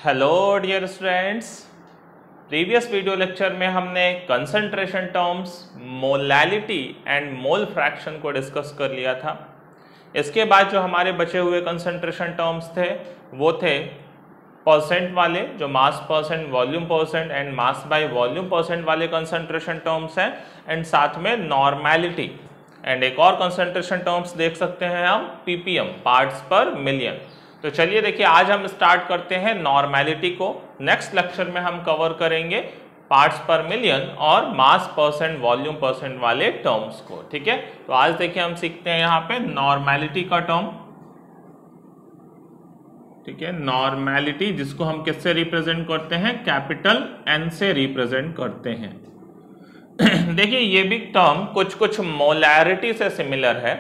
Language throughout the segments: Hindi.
Hello dear students, previous video lecture में हमने concentration terms, molality and mole fraction को डिस्कस कर लिया था। इसके बाद जो हमारे बचे हुए कंसंट्रेशन टर्म्स थे वो थे परसेंट वाले, जो मास percent, volume percent and mass by volume percent वाले कंसंट्रेशन टर्म्स हैं, एंड साथ में नॉर्मेलिटी एंड एक और कंसंट्रेशन टर्म्स देख सकते हैं हम, पीपीएम, पार्ट्स पर मिलियन। तो चलिए देखिए, आज हम स्टार्ट करते हैं नॉर्मेलिटी को। नेक्स्ट लेक्चर में हम कवर करेंगे पार्ट्स पर मिलियन और मास परसेंट, वॉल्यूम परसेंट वाले टर्म्स को। ठीक है, तो आज देखिए हम सीखते हैं यहाँ पे नॉर्मेलिटी का टर्म। ठीक है, नॉर्मेलिटी जिसको हम किससे रिप्रेजेंट करते हैं, कैपिटल एन से रिप्रेजेंट करते हैं। देखिए ये भी टर्म कुछ कुछ मोलैरिटी से सिमिलर है।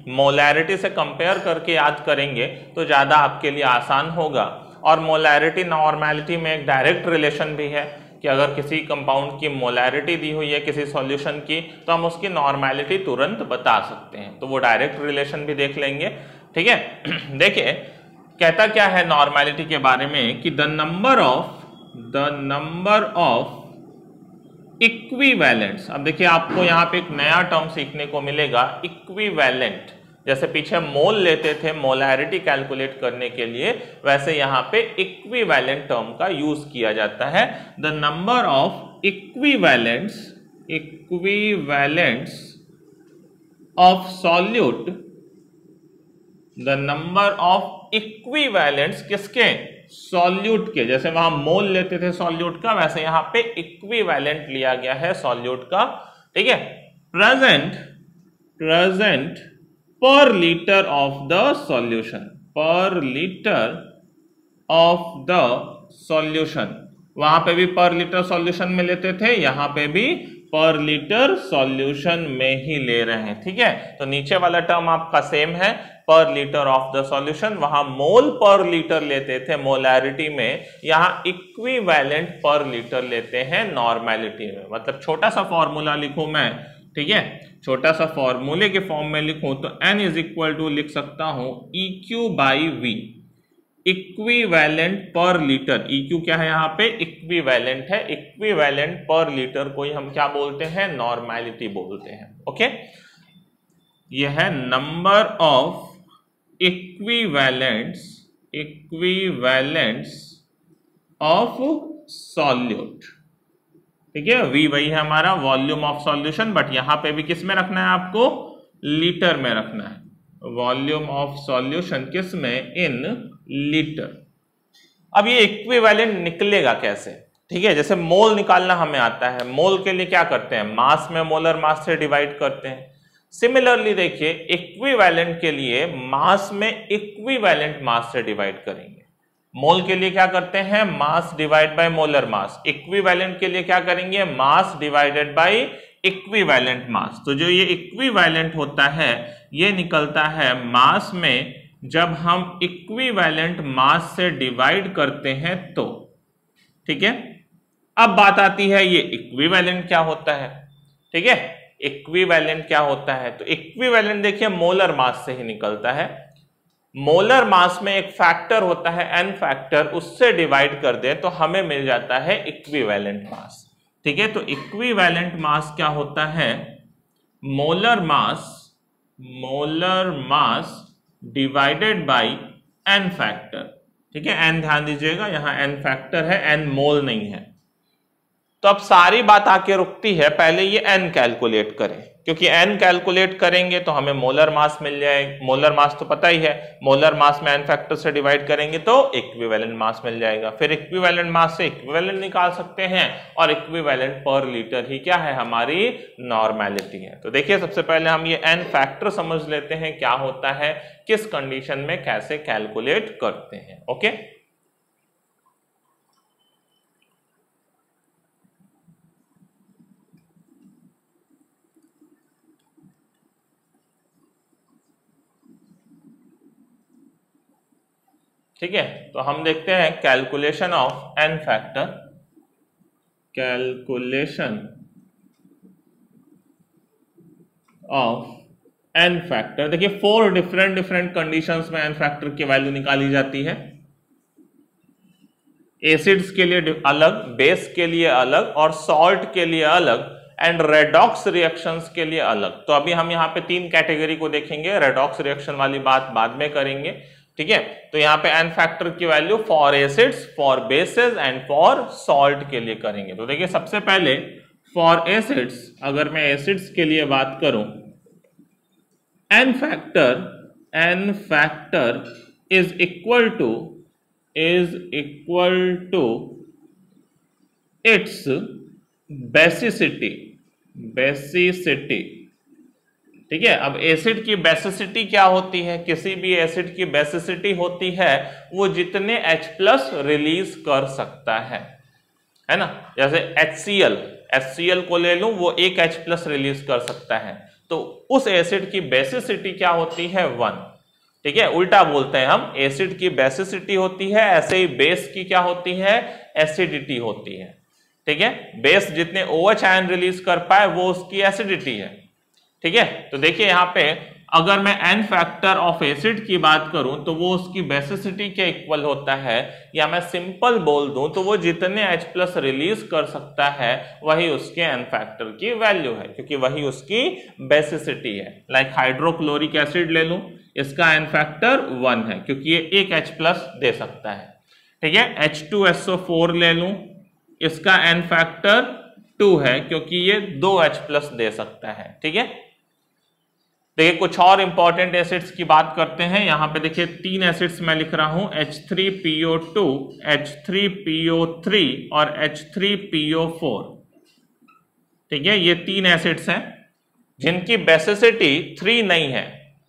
मोलैरिटी से कंपेयर करके याद करेंगे तो ज़्यादा आपके लिए आसान होगा। और मोलैरिटी नॉर्मेलिटी में एक डायरेक्ट रिलेशन भी है कि अगर किसी कंपाउंड की मोलैरिटी दी हुई है किसी सॉल्यूशन की, तो हम उसकी नॉर्मेलिटी तुरंत बता सकते हैं। तो वो डायरेक्ट रिलेशन भी देख लेंगे। ठीक है, देखिए कहता क्या है नॉर्मेलिटी के बारे में कि द नंबर ऑफ इक्विवेलेंट्स। अब देखिए आपको यहाँ पे एक नया टर्म सीखने को मिलेगा, इक्विवेलेंट। जैसे पीछे मोल लेते थे मोलैरिटी कैलकुलेट करने के लिए, वैसे यहाँ पे इक्विवेलेंट टर्म का यूज किया जाता है। The number of equivalents of solute, the number of equivalents किसके, सॉल्यूट के। जैसे वहां मोल लेते थे सॉल्यूट का, वैसे यहां पे इक्विवेलेंट लिया गया है सॉल्यूट का। ठीक है, प्रेजेंट पर लीटर ऑफ द सॉल्यूशन, पर लीटर ऑफ द सॉल्यूशन। वहां पे भी पर लीटर सॉल्यूशन में लेते थे, यहां पे भी पर लीटर सॉल्यूशन में ही ले रहे हैं। ठीक है, तो नीचे वाला टर्म आपका सेम है, पर लीटर ऑफ द सॉल्यूशन। वहां मोल पर लीटर लेते थे मोलैरिटी में, यहां इक्विवेलेंट पर लीटर लेते हैं नॉर्मेलिटी में। मतलब छोटा सा फॉर्मूला लिखूं मैं, ठीक है, छोटा सा फॉर्मूले के फॉर्म में लिखूं तो n इज इक्वल टू लिख सकता हूं EQ बाई V, इक्विवेलेंट पर लीटर। EQ क्या है यहाँ पे, इक्विवेलेंट है। इक्विवेलेंट पर लीटर को ही हम क्या बोलते हैं, नॉर्मेलिटी बोलते हैं। ओके, यह है number of equivalents of solute. ठीक है, V वही है हमारा वॉल्यूम ऑफ सॉल्यूशन, बट यहां पे भी किस में रखना है आपको, लीटर में रखना है। वॉल्यूम ऑफ सॉल्यूशन किस में, इन लीटर। अब ये इक्विवेलेंट निकलेगा कैसे, ठीक है, जैसे मोल निकालना हमें आता है, मोल के लिए क्या करते हैं, मास में मोलर मास से डिवाइड करते हैं। सिमिलरली देखिए इक्विवेलेंट के लिए मास में इक्विवेलेंट मास से डिवाइड करेंगे। मोल के लिए क्या करते हैं, मास divide by molar mass. Equivalent के लिए क्या करेंगे, मास डिवाइडेड बाय इक्विवेलेंट मास। तो जो ये इक्विवेलेंट होता है ये निकलता है मास में, जब हम इक्विवेलेंट मास से डिवाइड करते हैं तो। ठीक है, अब बात आती है ये इक्विवेलेंट क्या होता है। ठीक है, इक्विवेलेंट क्या होता है, तो इक्विवेलेंट देखिए मोलर मास से ही निकलता है। मोलर मास में एक फैक्टर होता है n फैक्टर, उससे डिवाइड कर दे तो हमें मिल जाता है इक्विवेलेंट मास। ठीक है, तो इक्विवेलेंट मास क्या होता है, molar mass divided by n factor. ठीक है, n ध्यान दीजिएगा यहां n फैक्टर है, n मोल नहीं है। तो अब सारी बात आके रुकती है, पहले ये n कैलकुलेट करें, क्योंकि n कैलकुलेट करेंगे तो हमें मोलर मास मिल जाएगा। मोलर मास तो पता ही है, मोलर मास में n फैक्टर से डिवाइड करेंगे तो इक्विवेलेंट मास मिल जाएगा। फिर इक्विवेलेंट मास से इक्विवेलेंट निकाल सकते हैं, और इक्विवेलेंट पर लीटर ही क्या है, हमारी नॉर्मेलिटी है। तो देखिए सबसे पहले हम ये n फैक्टर समझ लेते हैं क्या होता है, किस कंडीशन में कैसे कैलकुलेट करते हैं। ओके, ठीक है, तो हम देखते हैं calculation of n factor. Calculation of n factor, देखिए 4 डिफरेंट कंडीशंस में n फैक्टर की वैल्यू निकाली जाती है। एसिड्स के लिए अलग, बेस के लिए अलग और सॉल्ट के लिए अलग एंड रेडॉक्स रिएक्शंस के लिए अलग। तो अभी हम यहाँ पे 3 कैटेगरी को देखेंगे, रेडॉक्स रिएक्शन वाली बात बाद में करेंगे, ठीक है। तो यहाँ पे एन फैक्टर की value for acids, for bases and for salt के लिए करेंगे। तो देखिए सबसे पहले फॉर एसिड्स, अगर मैं एसिड्स के लिए बात करूं, N factor is equal to its basicity, ठीक है। अब एसिड की बेसिसिटी क्या होती है? किसी भी एसिड की बेसिसिटी होती है वो जितने H+ रिलीज कर सकता है ना। जैसे HCl को ले लूं, वो 1 H+ रिलीज कर सकता है, तो उस एसिड की बेसिसिटी क्या होती है? 1, ठीक है। उल्टा बोलते हैं हम, एसिड की बेसिसिटी होती है, ऐसे ही बेस की क्या होती है? एसिडिटी होती है, ठीक है। बेस जितने OH आयन रिलीज कर पाए वो उसकी एसिडिटी है, ठीक है। तो देखिए यहाँ पे अगर मैं एन फैक्टर ऑफ एसिड की बात करूं तो वो उसकी बेसिसिटी के इक्वल होता है, या मैं सिंपल बोल दूं तो वो जितने H+ रिलीज कर सकता है वही उसके एन फैक्टर की वैल्यू है, क्योंकि वही उसकी बेसिसिटी है। लाइक हाइड्रोक्लोरिक एसिड ले लूं, इसका एन फैक्टर 1 है क्योंकि ये 1 H+ दे सकता है, ठीक है। H2SO4 ले लूं, इसका एन फैक्टर 2 है क्योंकि ये 2 H+ दे सकता है, ठीक है। देखिए कुछ और इंपॉर्टेंट एसिड्स की बात करते हैं। यहां पे देखिए 3 एसिड्स मैं लिख रहा हूं, H3PO2, H3PO3 और H3PO4, ठीक है। ये 3 एसिड्स हैं जिनकी बेसिसिटी 3 नहीं है,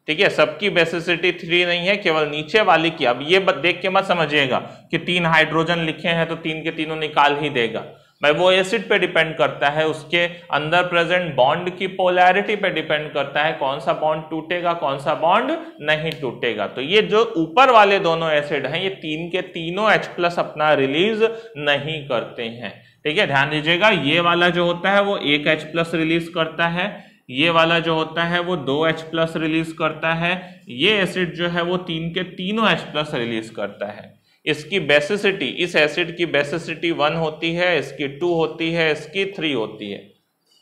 ठीक है। सबकी बेसिसिटी 3 नहीं है, केवल नीचे वाली की। अब ये देख के मत समझिएगा कि 3 हाइड्रोजन लिखे हैं तो 3 के तीनों निकाल ही देगा भाई, वो एसिड पे डिपेंड करता है, उसके अंदर प्रेजेंट बॉन्ड की पोलैरिटी पे डिपेंड करता है, कौन सा बॉन्ड टूटेगा कौन सा बॉन्ड नहीं टूटेगा। तो ये जो ऊपर वाले दोनों एसिड हैं ये 3 के तीनों H+ अपना रिलीज नहीं करते हैं, ठीक है। ध्यान दीजिएगा, ये वाला जो होता है वो 1 H+ रिलीज करता है, ये वाला जो होता है वो 2 H+ रिलीज करता है, ये एसिड जो है वो 3 के तीनों H+ रिलीज करता है। इसकी बेसिसिटी, इस एसिड की बेसिसिटी 1 होती है, इसकी 2 होती है, इसकी 3 होती है।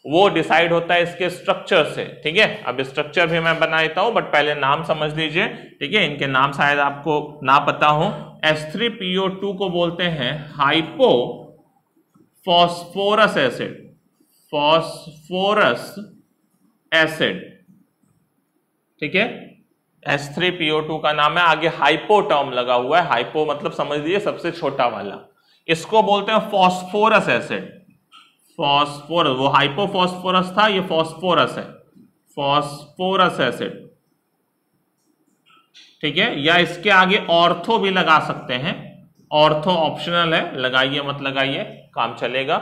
वो डिसाइड होता है इसके स्ट्रक्चर से, ठीक है। अब स्ट्रक्चर भी मैं बना देता हूं, बट पहले नाम समझ लीजिए, ठीक है। इनके नाम शायद आपको ना पता हो। H3PO2 को बोलते हैं हाइपो फॉस्फोरस एसिड, ठीक है। H3PO2 का नाम है, आगे हाइपो टर्म लगा हुआ है, हाइपो मतलब समझ लीजिए सबसे छोटा वाला। इसको बोलते हैं फॉस्फोरस एसिड, फॉस्फोरस, वो हाइपो फॉस्फोरस था, ये फॉस्फोरस है, फॉस्फोरस एसिड, ठीक है। या इसके आगे ऑर्थो भी लगा सकते हैं, ऑर्थो ऑप्शनल है, लगाइए मत लगाइए काम चलेगा,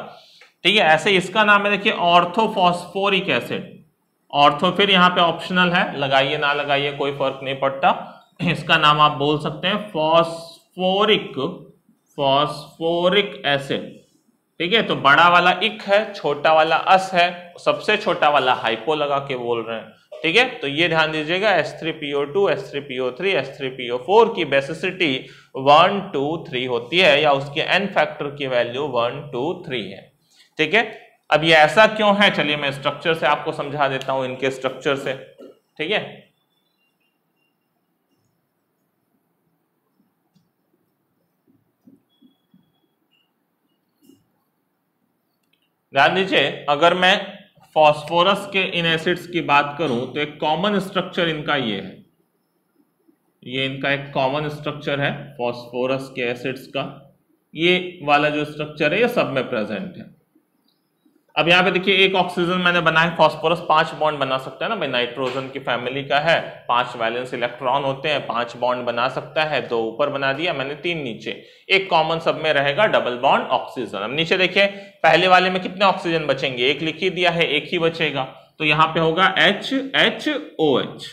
ठीक है। ऐसे इसका नाम है देखिए ऑर्थोफॉस्फोरिक एसिड, ऑर्थो फिर यहाँ पे ऑप्शनल है, लगाइए ना लगाइए कोई फर्क नहीं पड़ता। इसका नाम आप बोल सकते हैं फॉस्फोरिक एसिड, ठीक है। तो बड़ा वाला इक है, छोटा वाला अस है, सबसे छोटा वाला हाइपो लगा के बोल रहे हैं, ठीक है। तो ये ध्यान दीजिएगा, H3PO2, H3PO3, H3PO4 की बेसिसिटी 1, 2, 3 होती है, या उसके एन फैक्टर की वैल्यू 1, 2, 3 है, ठीक है। अब ये ऐसा क्यों है, चलिए मैं स्ट्रक्चर से आपको समझा देता हूं, इनके स्ट्रक्चर से, ठीक है। ध्यान दीजिए, अगर मैं फास्फोरस के इन एसिड्स की बात करूं तो एक कॉमन स्ट्रक्चर इनका ये है, ये इनका एक कॉमन स्ट्रक्चर है फास्फोरस के एसिड्स का, ये वाला जो स्ट्रक्चर है ये सब में प्रेजेंट है। अब यहाँ पे देखिए एक ऑक्सीजन मैंने बनाया, फास्फोरस 5 बॉन्ड बना सकता है ना भाई, नाइट्रोजन की फैमिली का है, 5 वैलेंस इलेक्ट्रॉन होते हैं, 5 बॉन्ड बना सकता है, 2 ऊपर बना दिया मैंने, 3 नीचे, एक कॉमन सब में रहेगा डबल बॉन्ड ऑक्सीजन। अब नीचे देखिए पहले वाले में कितने ऑक्सीजन बचेंगे, एक लिख ही दिया है, एक ही बचेगा, तो यहाँ पे होगा HHOH,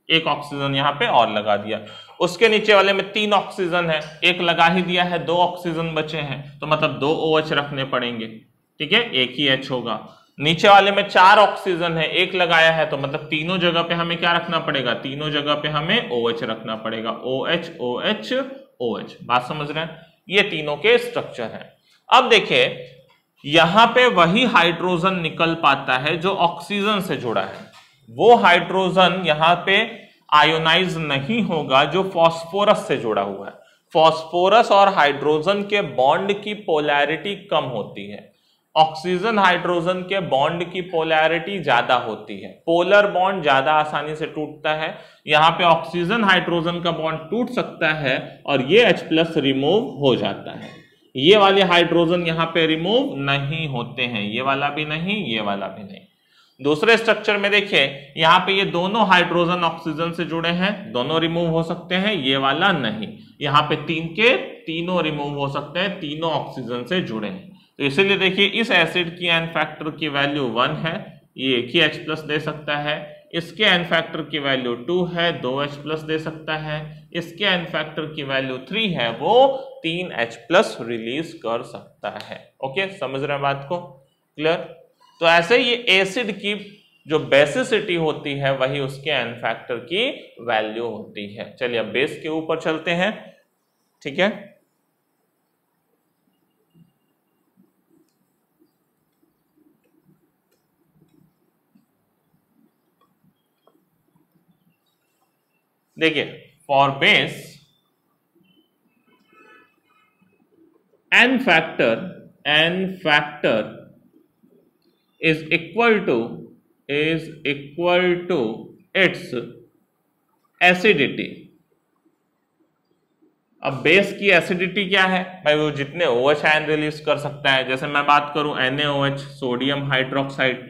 एक ऑक्सीजन यहाँ पे और लगा दिया। उसके नीचे वाले में 3 ऑक्सीजन है, एक लगा ही दिया है, 2 ऑक्सीजन बचे हैं, तो मतलब 2 OH रखने पड़ेंगे, ठीक है, एक ही H होगा। नीचे वाले में 4 ऑक्सीजन है, एक लगाया है, तो मतलब तीनों जगह पे हमें क्या रखना पड़ेगा, तीनों जगह पे हमें OH रखना पड़ेगा, OH OH OH। बात समझ रहे हैं। ये तीनों के स्ट्रक्चर हैं। अब देखिए यहां पे वही हाइड्रोजन निकल पाता है जो ऑक्सीजन से जुड़ा है, वो हाइड्रोजन यहां पे आयोनाइज नहीं होगा जो फास्फोरस से जुड़ा हुआ है। फास्फोरस और हाइड्रोजन के बॉन्ड की पोलैरिटी कम होती है, ऑक्सीजन हाइड्रोजन के बॉन्ड की पोलैरिटी ज्यादा होती है, पोलर बॉन्ड ज्यादा आसानी से टूटता है। यहां पे ऑक्सीजन हाइड्रोजन का बॉन्ड टूट सकता है और ये H+ रिमूव हो जाता है, ये वाले हाइड्रोजन यहां पे रिमूव नहीं होते हैं, ये वाला भी नहीं, ये वाला भी नहीं। दूसरे स्ट्रक्चर में देखिए यहां पे ये दोनों हाइड्रोजन ऑक्सीजन से जुड़े हैं, दोनों रिमूव हो सकते हैं, ये वाला नहीं। यहां पे तीन के तीनों रिमूव हो सकते हैं, तीनों ऑक्सीजन से जुड़े हैं। तो इसीलिए देखिए इस एसिड की एन फैक्टर की वैल्यू 1 है, ये एक ही H+ दे सकता है। इसके एन फैक्टर की वैल्यू 2 है, 2 H+ दे सकता है। इसके एन फैक्टर की वैल्यू 3 है, वो 3 H+ रिलीज कर सकता है। ओके, समझ रहे हैं बात को? क्लियर? तो ऐसे ये एसिड की जो बेसिसिटी होती है वही उसके एन फैक्टर की वैल्यू होती है। चलिए अब बेस के ऊपर चलते हैं, ठीक है। देखिए for base N factor is equal to its acidity। अब बेस की एसिडिटी क्या है भाई? वो जितने OH आयन रिलीज कर सकता है। जैसे मैं बात करूं NaOH sodium hydroxide,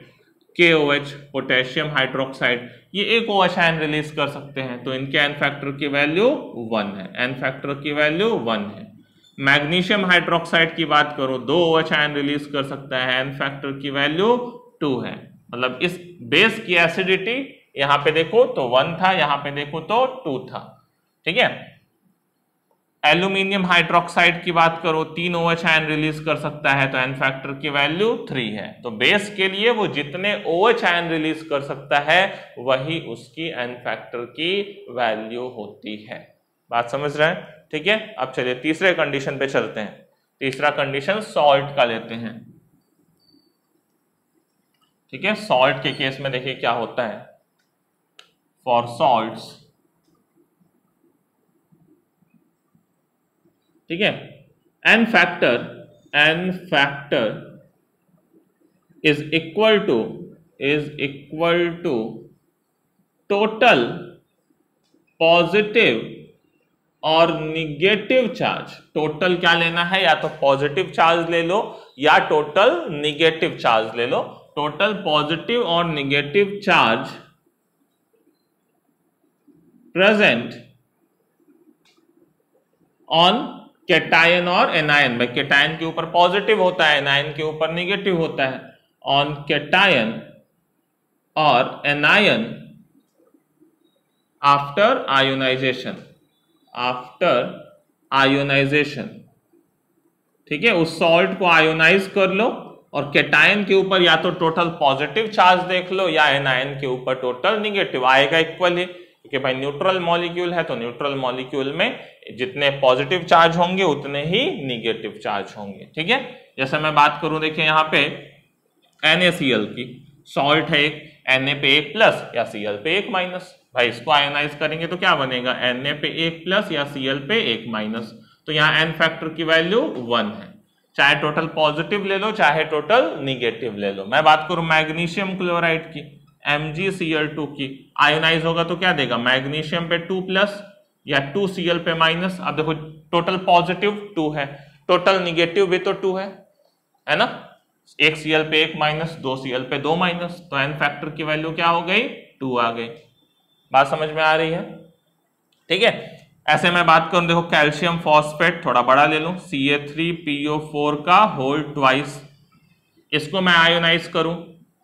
KOH potassium hydroxide, ये एक OH आयन रिलीज कर सकते हैं, तो इनके एन फैक्टर की वैल्यू 1 है, एन फैक्टर की वैल्यू 1 है। मैग्नीशियम हाइड्रोक्साइड की बात करो 2 OH आयन रिलीज कर सकता है, एन फैक्टर की वैल्यू 2 है। मतलब इस बेस की एसिडिटी यहां पे देखो तो 1 था, यहां पे देखो तो 2 था, ठीक है। एल्यूमिनियम हाइड्रोक्साइड की बात करो 3 OH आयन रिलीज कर सकता है, तो एन फैक्टर की वैल्यू 3 है। तो बेस के लिए वो जितने OH आयन रिलीज कर सकता है वही उसकी एन फैक्टर की वैल्यू होती है। बात समझ रहे हैं? ठीक है। अब चलिए तीसरे कंडीशन पे चलते हैं। तीसरा कंडीशन सॉल्ट का लेते हैं, ठीक है। सॉल्ट के केस में देखिए क्या होता है। फॉर सॉल्ट्स, ठीक है, N factor is equal to total positive और निगेटिव चार्ज। टोटल क्या लेना है? या तो पॉजिटिव चार्ज ले लो या टोटल निगेटिव चार्ज ले लो। टोटल पॉजिटिव और negative charge present on cation और एनायन। भाई कैटायन के ऊपर पॉजिटिव होता है, एनायन के ऊपर निगेटिव होता है। ऑन कैटायन और एनायन आफ्टर आयोनाइजेशन, ठीक है। उस सॉल्ट को आयोनाइज कर लो और कैटायन के ऊपर या तो टोटल पॉजिटिव चार्ज देख लो या एनायन के ऊपर टोटल निगेटिव, आएगा इक्वल ही, क्योंकि भाई न्यूट्रल मॉलिक्यूल है, तो न्यूट्रल मॉलिक्यूल में जितने पॉजिटिव चार्ज होंगे उतने ही निगेटिव चार्ज होंगे, ठीक है। जैसे मैं बात करूं, देखिए यहां पे NaCl की सॉल्ट है एक, Na पे 1+ या Cl पे 1-। भाई इसको आयोनाइज करेंगे तो क्या बनेगा? Na पे 1+ या Cl पे 1-। तो यहाँ एन फैक्टर की वैल्यू 1 है, चाहे टोटल पॉजिटिव ले लो चाहे टोटल निगेटिव ले लो। मैं बात करूं मैग्नीशियम क्लोराइड की, MgCl2 की, आयोनाइज होगा तो क्या देगा? मैग्नीशियम पे 2+ या 2Cl पे माइनस। अब देखो टोटल पॉजिटिव 2 है, टोटल निगेटिव भी तो 2 है ना। 1 Cl पे 1-, 2 Cl पे 2-, तो एन फैक्टर की वैल्यू क्या हो गई? 2 आ गई। बात समझ में आ रही है? ठीक है। ऐसे मैं बात करूं, देखो कैल्शियम फॉस्फेट थोड़ा बड़ा ले लूं, Ca3PO4 का होल ट्वाइस, इसको मैं आयोनाइज करूं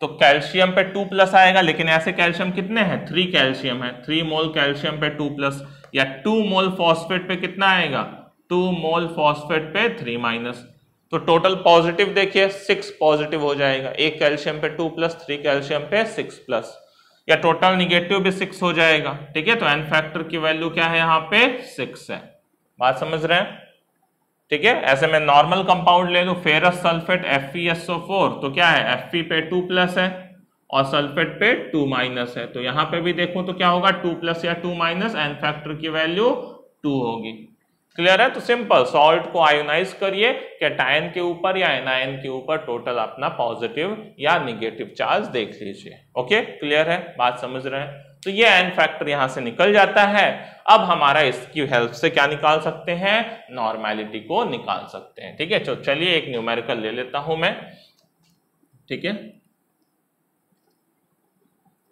तो कैल्शियम पे 2+ आएगा, लेकिन ऐसे कैल्शियम कितने हैं? 3 कैल्शियम है, 3 मोल कैल्शियम पे 2+, या 2 मोल फॉस्फेट पे कितना आएगा? 2 मोल फॉस्फेट पे 3-। तो टोटल पॉजिटिव देखिए 6 पॉजिटिव हो जाएगा, 1 कैल्शियम पे 2+, 3 कैल्शियम पे 6+, या टोटल निगेटिव भी 6 हो जाएगा, ठीक है। तो एन फैक्टर की वैल्यू क्या है? यहाँ पे 6 है। बात समझ रहे हैं? ठीक है। ऐसे मैं नॉर्मल कंपाउंड ले लूं, फेरस सल्फेट FeSO4, तो क्या है Fe पे 2+ है और सल्फेट पे 2- है, तो यहां पे भी देखूं तो क्या होगा 2+ या 2-, एन फैक्टर की वैल्यू 2 होगी। क्लियर है। तो सिंपल, सॉल्ट को आयोनाइज करिए, कैटायन के ऊपर या एनायन के ऊपर टोटल अपना पॉजिटिव या निगेटिव चार्ज देख लीजिए। ओके, क्लियर है, बात समझ रहे हैं। तो ये एन फैक्टर यहां से निकल जाता है। अब हमारा इसकी हेल्प से क्या निकाल सकते हैं, नॉर्मेलिटी को निकाल सकते हैं। ठीक है, तो चलिए एक न्यूमेरिकल ले लेता हूं मैं। ठीक है,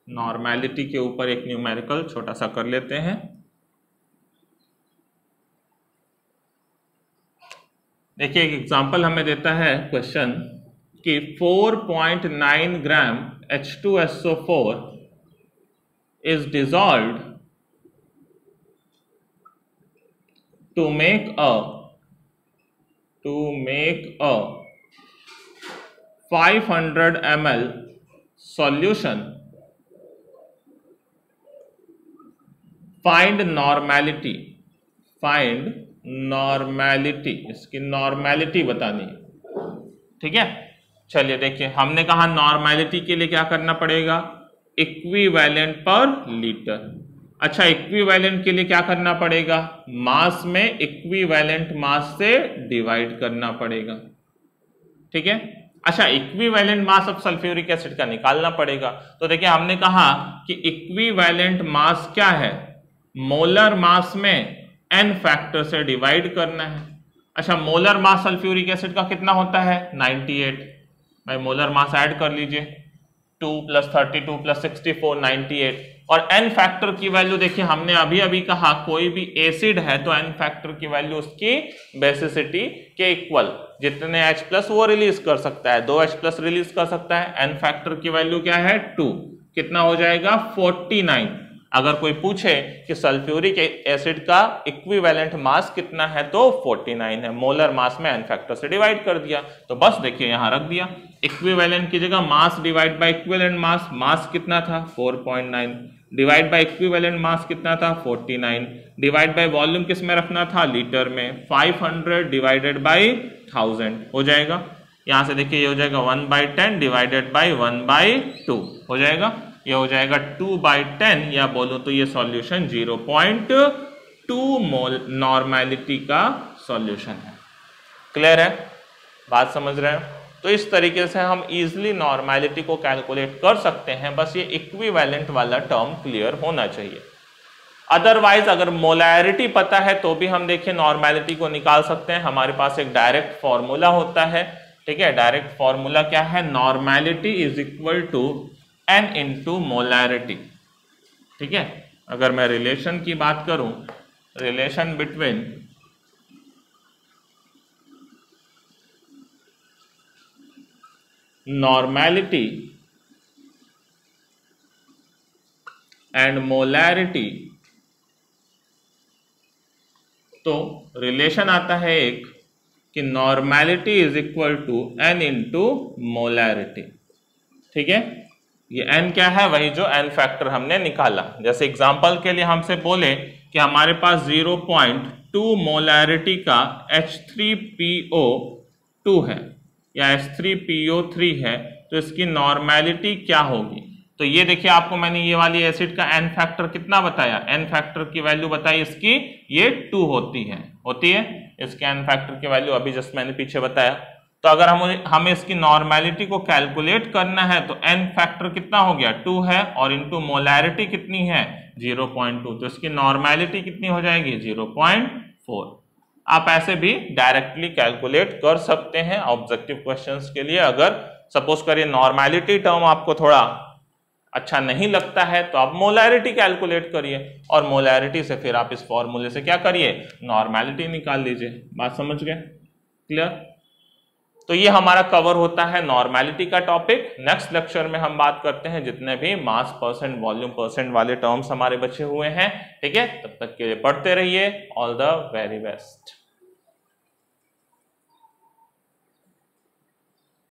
नॉर्मेलिटी के ऊपर एक न्यूमेरिकल छोटा सा कर लेते हैं। देखिए एक एग्जांपल हमें देता है क्वेश्चन कि 4.9 ग्राम H2SO4 is dissolved to make a 500 ml solution. Find normality. इसकी नॉर्मेलिटी बतानी है। ठीक है, चलिए देखिए, हमने कहा नॉर्मेलिटी के लिए क्या करना पड़ेगा, इक्विवेलेंट पर लीटर। अच्छा, इक्विवेलेंट के लिए क्या करना पड़ेगा, मास में इक्विवेलेंट मास से डिवाइड करना पड़ेगा। ठीक है, अच्छा equivalent mass of sulphuric acid का निकालना पड़ेगा। तो देखिए हमने कहा कि इक्विवेलेंट मास क्या है, मोलर मास में n फैक्टर से डिवाइड करना है। अच्छा, मोलर मास सल्फ्यूरिक एसिड का कितना होता है 98। भाई मोलर मास ऐड कर लीजिए, 2 + 32 + 64 98। और n फैक्टर की वैल्यू देखिए, हमने अभी अभी कहा कोई भी एसिड है तो n फैक्टर की वैल्यू उसकी बेसिसिटी के इक्वल, जितने H+ वो रिलीज कर सकता है, 2 H+ रिलीज कर सकता है। n फैक्टर की वैल्यू क्या है 2, कितना हो जाएगा 49। अगर कोई पूछे कि सल्फ्यूरिक एसिड का इक्विवेलेंट मास कितना है तो 49 है, मोलर मास में n फैक्टर से डिवाइड कर दिया। तो बस देखिए यहां रख दिया, इक्विवेलेंट की जगह mass divide by equivalent mass, mass कितना था 4.9, डिवाइड बाय इक्विवेलेंट मास कितना था 49, डिवाइड बाय वॉल्यूम किस में रखना था लीटर में, 500 डिवाइडेड बाय 1000 हो जाएगा। यहां से देखिए ये हो जाएगा 1/10 डिवाइडेड बाय 1/2 हो जाएगा, ये हो जाएगा 2/10, या बोलो तो ये सॉल्यूशन 0.2 मोल नॉर्मेलिटी का सॉल्यूशन है। क्लियर है, बात समझ रहे हैं। तो इस तरीके से हम इजीली नॉर्मेलिटी को कैलकुलेट कर सकते हैं, बस ये इक्विवेलेंट वाला टर्म क्लियर होना चाहिए। अदरवाइज अगर मोलैरिटी पता है तो भी हम देखिए नॉर्मेलिटी को निकाल सकते हैं। हमारे पास एक डायरेक्ट फॉर्मूला होता है। ठीक है, डायरेक्ट फॉर्मूला क्या है, normality is equal to n into molarity. ठीक है, अगर मैं रिलेशन की बात करूं, relation between normality and molarity, तो रिलेशन आता है एक कि normality is equal to n into molarity. ठीक है, ये n क्या है, वही जो n फैक्टर हमने निकाला। जैसे एग्जांपल के लिए हमसे बोले कि हमारे पास 0.2 मोलैरिटी का H3PO2 है या H3PO3 है, तो इसकी नॉर्मेलिटी क्या होगी। तो ये देखिए आपको मैंने ये वाली एसिड का n फैक्टर कितना बताया, n फैक्टर की वैल्यू बताई इसकी, ये 2 होती है इसके n फैक्टर की वैल्यू अभी जस्ट मैंने पीछे बताया। तो अगर हमें इसकी नॉर्मेलिटी को कैलकुलेट करना है तो n फैक्टर कितना हो गया 2 है, और इनटू मोलैरिटी कितनी है 0.2, तो इसकी नॉर्मेलिटी कितनी हो जाएगी 0.4। आप ऐसे भी डायरेक्टली कैलकुलेट कर सकते हैं ऑब्जेक्टिव क्वेश्चंस के लिए। अगर सपोज करिए नॉर्मेलिटी टर्म आपको थोड़ा अच्छा नहीं लगता है तो आप मोलैरिटी कैलकुलेट करिए, और मोलैरिटी से फिर आप इस फॉर्मूले से क्या करिए, नॉर्मेलिटी निकाल लीजिए। बात समझ गए, क्लियर। तो ये हमारा कवर होता है नॉर्मेलिटी का टॉपिक। नेक्स्ट लेक्चर में हम बात करते हैं जितने भी मास परसेंट, वॉल्यूम परसेंट वाले टर्म्स हमारे बचे हुए हैं। ठीक है, तब तक के लिए पढ़ते रहिए। All the very best.